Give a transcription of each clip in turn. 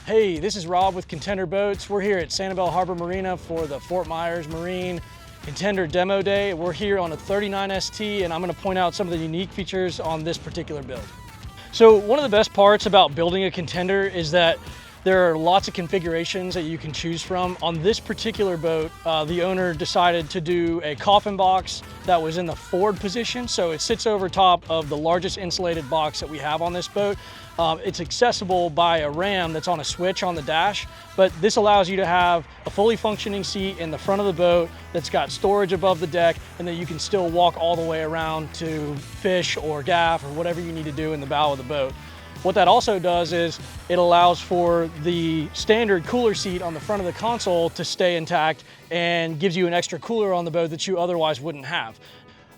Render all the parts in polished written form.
Hey, this is Rob with Contender Boats. We're here at Sanibel Harbor Marina for the Fort Myers Marine Contender Demo Day. We're here on a 39 ST, and I'm going to point out some of the unique features on this particular build. So one of the best parts about building a Contender is that there are lots of configurations that you can choose from. On this particular boat, the owner decided to do a coffin box that was in the forward position. So it sits over top of the largest insulated box that we have on this boat. It's accessible by a ram that's on a switch on the dash, but this allows you to have a fully functioning seat in the front of the boat that's got storage above the deck, and that you can still walk all the way around to fish or gaff or whatever you need to do in the bow of the boat. What that also does is it allows for the standard cooler seat on the front of the console to stay intact and gives you an extra cooler on the boat that you otherwise wouldn't have.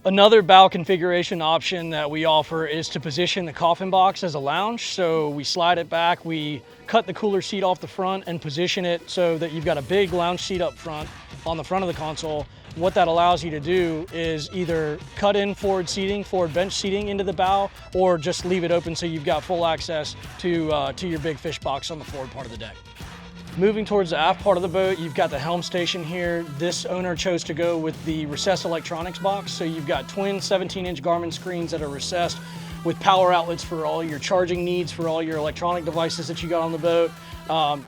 Another bow configuration option that we offer is to position the coffin box as a lounge. So we slide it back, we cut the cooler seat off the front and position it so that you've got a big lounge seat up front on the front of the console. What that allows you to do is either cut in forward seating, forward bench seating into the bow, or just leave it open so you've got full access to your big fish box on the forward part of the deck. Moving towards the aft part of the boat, you've got the helm station here. This owner chose to go with the recessed electronics box. So you've got twin 17-inch Garmin screens that are recessed with power outlets for all your charging needs for all your electronic devices that you got on the boat.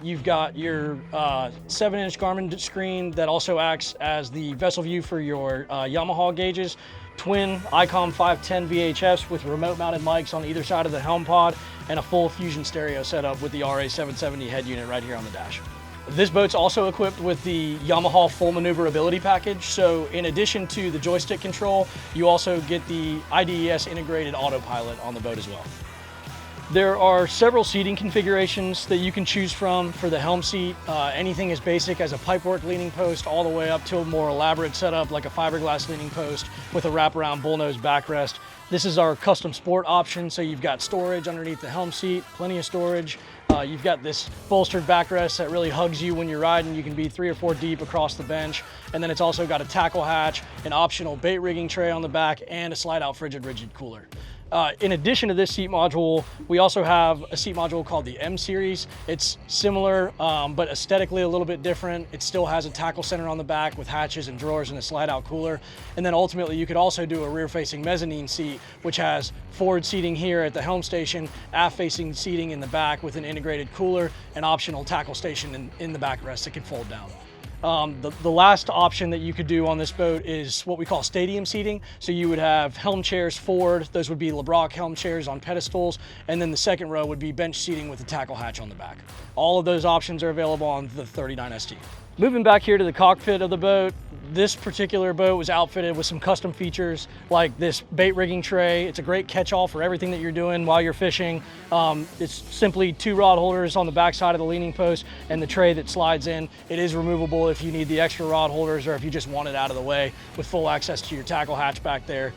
You've got your 7-inch Garmin screen that also acts as the vessel view for your Yamaha gauges. Twin ICOM 510 VHFs with remote mounted mics on either side of the helm pod, and a full Fusion stereo setup with the RA770 head unit right here on the dash. This boat's also equipped with the Yamaha full maneuverability package. So in addition to the joystick control, you also get the IDES integrated autopilot on the boat as well. There are several seating configurations that you can choose from for the helm seat. Anything as basic as a pipework leaning post all the way up to a more elaborate setup like a fiberglass leaning post with a wraparound bullnose backrest. This is our custom sport option, so you've got storage underneath the helm seat, plenty of storage. You've got this bolstered backrest that really hugs you when you're riding. You can be 3 or 4 deep across the bench. And then it's also got a tackle hatch, an optional bait rigging tray on the back, and a slide out frigid rigid cooler. In addition to this seat module, we also have a seat module called the M Series. It's similar, but aesthetically a little bit different. It still has a tackle center on the back with hatches and drawers and a slide out cooler. And then ultimately you could also do a rear facing mezzanine seat, which has forward seating here at the helm station, aft facing seating in the back with an integrated cooler, and optional tackle station in the backrest that can fold down. The last option that you could do on this boat is what we call stadium seating. So you would have helm chairs forward. Those would be LeBrock helm chairs on pedestals. And then the second row would be bench seating with a tackle hatch on the back. All of those options are available on the 39 ST. Moving back here to the cockpit of the boat, this particular boat was outfitted with some custom features like this bait rigging tray. It's a great catch-all for everything that you're doing while you're fishing. It's simply 2 rod holders on the back side of the leaning post and the tray that slides in. It is removable if you need the extra rod holders or if you just want it out of the way, with full access to your tackle hatch back there.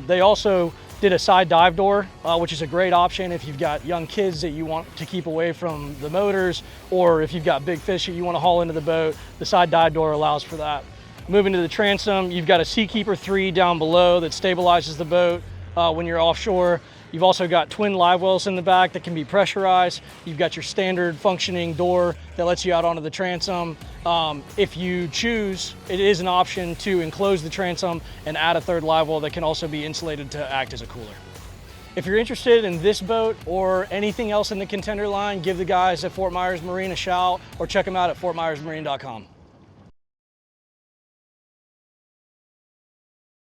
They also did a side dive door, which is a great option if you've got young kids that you want to keep away from the motors, or if you've got big fish that you want to haul into the boat. The side dive door allows for that. Moving to the transom, you've got a Seakeeper 3 down below that stabilizes the boat when you're offshore. You've also got twin live wells in the back that can be pressurized. You've got your standard functioning door that lets you out onto the transom. If you choose, it is an option to enclose the transom and add a third live well that can also be insulated to act as a cooler. If you're interested in this boat or anything else in the Contender line, give the guys at Fort Myers Marine a shout or check them out at fortmyersmarine.com.